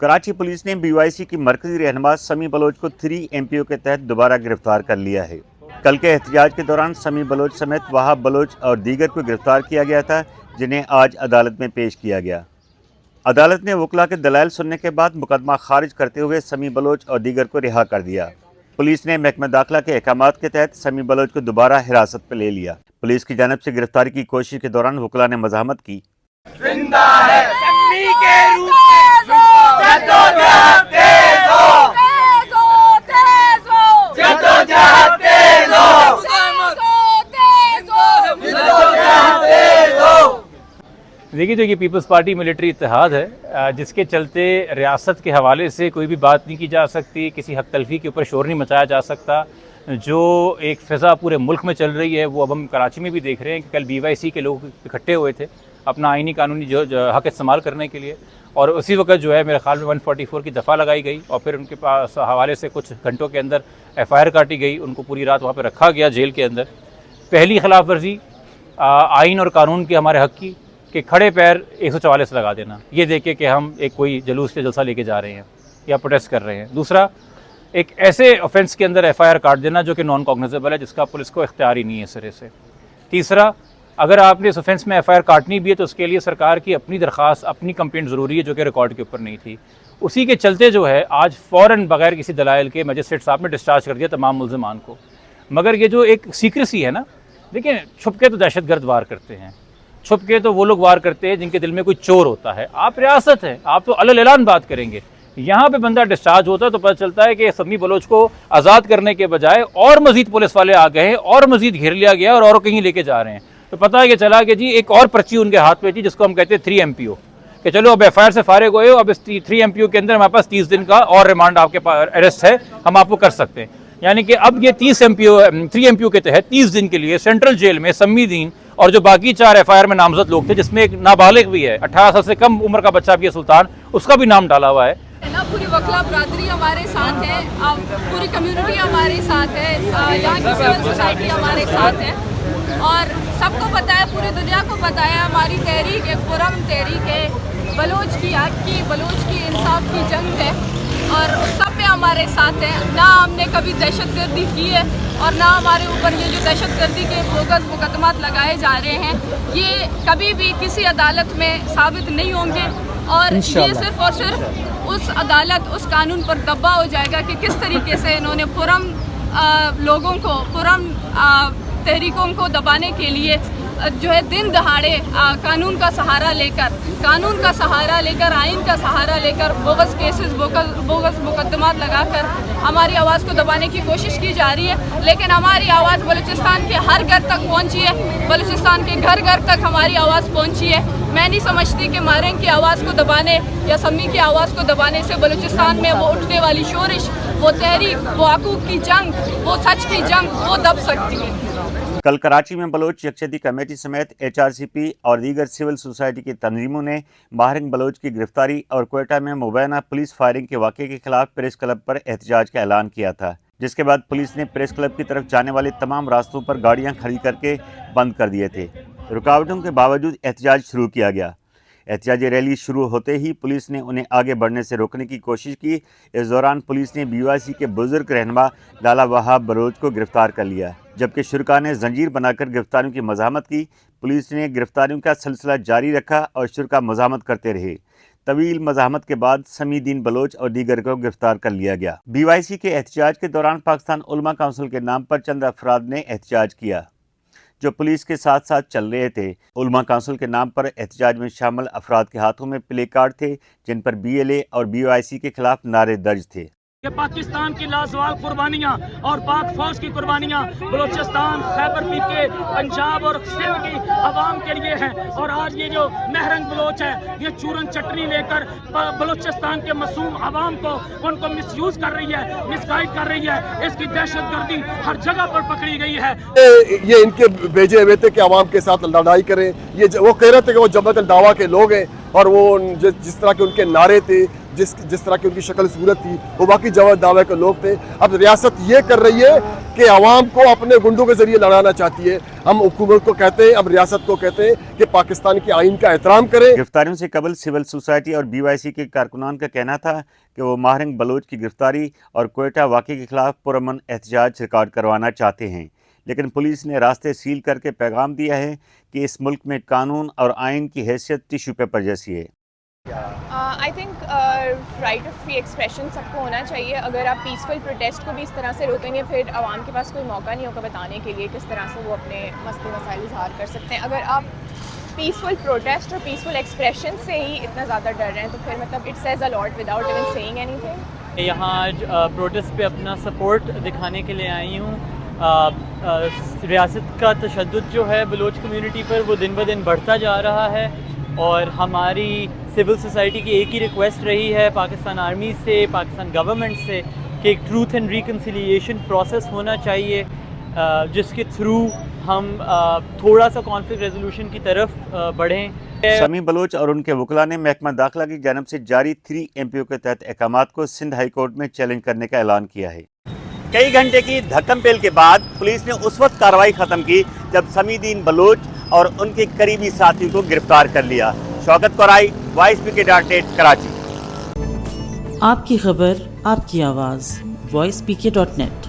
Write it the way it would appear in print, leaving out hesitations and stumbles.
Karachi police ने BYC की मरकजी रहनुमा समी बलोच को 3 MPO के तहत दोबारा गिरफ्तार कर लिया है। कल के एहतजाज के दौरान समी बलोच समेत वहाब बलोच और दीगर को गिरफ्तार किया गया था, जिन्हें आज अदालत में पेश किया गया। अदालत ने वकला के दलाइल सुनने के बाद मुकदमा खारिज करते हुए समी बलोच और दीगर को रिहा कर दिया। पुलिस ने महकमा दाखिला के अहकामात के तहत समी बलोच को दोबारा हिरासत में ले लिया। पुलिस की जानिब से गिरफ्तारी की कोशिश के दौरान वकला ने मज़ाहमत की। जिंदा है समी के रूप में जद्दोजहद तेज हो, तेज हो, तेज हो, जद्दोजहद तेज हो, तेज हो, तेज हो, जद्दोजहद तेज हो। देखिए, जो ये पीपल्स पार्टी मिलिट्री इत्तेहाद है, जिसके चलते रियासत के हवाले से कोई भी बात नहीं की जा सकती, किसी हक तलफी के ऊपर शोर नहीं मचाया जा सकता। जो एक फ़िज़ा पूरे मुल्क में चल रही है वो अब हम कराची में भी देख रहे हैं कि कल BYC के लोग इकट्ठे हुए थे अपना आइनी कानूनी जो हक इस्तेमाल करने के लिए, और उसी वक्त जो है मेरे ख्याल में 144 की दफ़ा लगाई गई और फिर उनके पास हवाले से कुछ घंटों के अंदर FIR काटी गई। उनको पूरी रात वहाँ पर रखा गया जेल के अंदर। पहली खिलाफ वर्जी आइन और कानून के हमारे हक़ की कि खड़े पैर 144 लगा देना, ये देखे कि हम एक कोई जलूस या जलसा लेके जा रहे हैं या प्रोटेस्ट कर रहे हैं। दूसरा, एक ऐसे ऑफेंस के अंदर FIR काट देना जो कि नॉन कॉग्निजेबल है, जिसका पुलिस को इख्तियार ही नहीं है सिरे से। तीसरा, अगर आपने इस ऑफेंस में FIR काटनी भी है तो उसके लिए सरकार की अपनी दरख्वास्त, अपनी कंप्लेंट ज़रूरी है, जो कि रिकॉर्ड के ऊपर नहीं थी। उसी के चलते जो है आज फ़ौरन बगैर किसी दलाइल के मजिस्ट्रेट साहब ने डिस्चार्ज कर दिया तमाम मुल्ज़िमान को। मगर ये जो एक सीक्रेसी है ना, देखिए, छुप के तो दहशत गर्द वार करते हैं, छुप के तो वो लोग वार करते हैं जिनके दिल में कोई चोर होता है। आप रियासत हैं, आप तो अलल ऐलान बात करेंगे। यहाँ पे बंदा डिस्चार्ज होता है तो पता चलता है कि समी बलोच को आज़ाद करने के बजाय और मज़ीद पुलिस वाले आ गए हैं और मज़ीद घेर लिया गया और कहीं लेके जा रहे हैं। तो पता है कि चला कि जी एक और पर्ची उनके हाथ में थी, जिसको हम कहते हैं 3 MPO, कि चलो अब FIR से फारिग हुए हो, अब इस 3 MPO के अंदर हमारे पास 30 दिन का और रिमांड आपके पास अरेस्ट है, हम आपको कर सकते हैं। यानी कि अब ये 3 MPO के तहत 30 दिन के लिए सेंट्रल जेल में सम्मी दीन और जो बाकी 4 FIR में नामजद लोग थे, जिसमें एक नाबालिग भी है, 18 साल से कम उम्र का बच्चा भी है, सुल्तान, उसका भी नाम डाला हुआ है ना। पूरी वकला बरादरी हमारे साथ है, पूरी कम्युनिटी हमारे साथ है, यहाँ की सिविल सोसाइटी हमारे साथ है और सबको पता है, पूरी दुनिया को पता है हमारी तहरीक एक पुरअमन तहरीक है, बलोच की हक की, बलोच की इंसाफ की जंग है और सब में हमारे साथ हैं। ना हमने कभी दहशतगर्दी की है और ना हमारे ऊपर ये जो दहशतगर्दी के बोगस मुकदमात लगाए जा रहे हैं, ये कभी भी किसी अदालत में साबित नहीं होंगे और ये सिर्फ और सिर्फ उस अदालत, उस कानून पर दबा हो जाएगा कि किस तरीके से इन्होंने पुरअमन लोगों को, पुरअमन तहरीकों को दबाने के लिए जो है दिन दहाड़े कानून का सहारा लेकर आइन का सहारा लेकर बोगस केसेस, बोगस मुकदमात लगाकर हमारी आवाज़ को दबाने की कोशिश की जा रही है। लेकिन हमारी आवाज़ बलूचिस्तान के हर घर तक पहुंची है, बलूचिस्तान के घर घर तक हमारी आवाज़ पहुंची है। मैं नहीं समझती कि मारेंग की आवाज़ को दबाने या सम्मी की आवाज़ को दबाने से बलूचिस्तान में वो उठने वाली शोरिश, वो तहरीक, वो हकूक़ की जंग, वो सच की जंग, वो दब सकती है। कल कराची में बलोच यकजहती कमेटी समेत HRCP और दीगर सिविल सोसाइटी की तंजीमों ने माहिरिन बलोच की गिरफ्तारी और क्वेटा में मुबैना पुलिस फायरिंग के वाक़े के खिलाफ प्रेस क्लब पर एहतजाज का ऐलान किया था, जिसके बाद पुलिस ने प्रेस क्लब की तरफ जाने वाले तमाम रास्तों पर गाड़ियां खड़ी करके बंद कर दिए थे। रुकावटों के बावजूद एहतजाज शुरू किया गया। एहतजाजी रैली शुरू होते ही पुलिस ने उन्हें आगे बढ़ने से रोकने की कोशिश की। इस दौरान पुलिस ने BYC के बुजुर्ग रहनुमा लाला वहाब बलोच को गिरफ्तार कर लिया, जबकि शुरका ने जंजीर बनाकर गिरफ्तारियों की मज़ाहमत की। पुलिस ने गिरफ्तारियों का सिलसिला जारी रखा और शुरका मज़ाहमत करते रहे। तवील मज़ाहमत के बाद समी दीन बलोच और दीगर को गिरफ्तार कर लिया गया। BYC के एहतजाज के दौरान पाकिस्तान उलमा काउंसिल के नाम पर चंद अफराद ने एहतजाज किया, जो पुलिस के साथ साथ चल रहे थे। उलमा काउंसिल के नाम पर एहतजाज में शामिल अफराद के हाथों में प्ले कार्ड थे, जिन पर BLA और BYC के खिलाफ नारे दर्ज थे। कि पाकिस्तान की लाजवाब कुर्बानियाँ और पाक फौज की कुर्बानियाँ बलूचिस्तान, खैबर पीके, पंजाब और सिंध की आवाम के लिए हैं। और आज ये जो महरंग बलोच है, ये चूरन चटनी लेकर बलूचिस्तान के मासूम आवाम को, उनको मिसयूज़ कर रही है, मिसगाइड कर रही है। इसकी दहशतगर्दी हर जगह पर पकड़ी गई है। ये इनके भेजे हुए थे कि आवाम के साथ लड़ाई करें। ये वो कह रहे थे कि वो जमात अल दावा के लोग हैं اور وہ جس طرح کے ان کے نعرے تھے, جس طرح کی ان کی شکل صورت تھی, وہ واقعی جواد دعوے کے لوگ تھے. اب ریاست یہ کر رہی ہے کہ عوام کو اپنے گنڈوں کے ذریعے لڑانا چاہتی ہے. ہم حکومت کو کہتے ہیں, اب ریاست کو کہتے ہیں کہ پاکستان کے آئین کا احترام کریں. گرفتاریوں سے قبل سول سوسائٹی اور BYC کے کارکنان کا کہنا تھا کہ وہ ماہرنگ بلوچ کی گرفتاری اور کوئٹہ واقعے کے خلاف پرامن احتجاج ریکارڈ کروانا چاہتے ہیں, لیکن پولیس نے راستے سیل کر کے پیغام دیا ہے کہ اس ملک میں قانون اور آئین کی حیثیت ٹیشو پیپر جیسی ہے. I think right of free expression سب کو ہونا چاہیے. اگر آپ پیسفل پروٹیسٹ کو بھی اس طرح سے روکیں گے, پھر عوام کے پاس کوئی موقع نہیں ہوگا بتانے کے لیے کس طرح سے وہ اپنے مسئلے مسائل اظہار کر سکتے ہیں. اگر آپ پیسفل پروٹیسٹ اور پیسفل ایکسپریشن سے ہی اتنا زیادہ ڈر رہے ہیں تو پھر مطلب it says a lot without even seeing anything. یہاں آج پروٹیسٹ پہ اپنا سپورٹ دکھانے کے لیے آئی ہوں. ریاست کا تشدد جو ہے بلوچ کمیونٹی پر وہ دن بدن بڑھتا جا رہا ہے, اور ہماری سول سوسائٹی کی ایک ہی ریکویسٹ رہی ہے پاکستان آرمی سے, پاکستان گورنمنٹ سے, کہ ایک ٹروتھ اینڈ ریکنسیلیشن پروسیس ہونا چاہیے جس کے تھرو ہم تھوڑا سا کانفلکٹ ریزولوشن کی طرف بڑھیں. سمیع بلوچ اور ان کے وکلاء نے محکمہ داخلہ کی جانب سے جاری 3 MPO کے تحت احکامات کو سندھ ہائی کورٹ میں چیلنج کرنے کا اعلان کیا ہے. کئی گھنٹے کی دھکم پیل کے بعد پولیس نے اس وقت کارروائی ختم کی جب سمیع الدین بلوچ اور ان کے قریبی ساتھی کو گرفتار کر لیا. شوکت کورائی, وائس PK.net, کراچی. آپ کی خبر, آپ کی آواز, voicepk.net.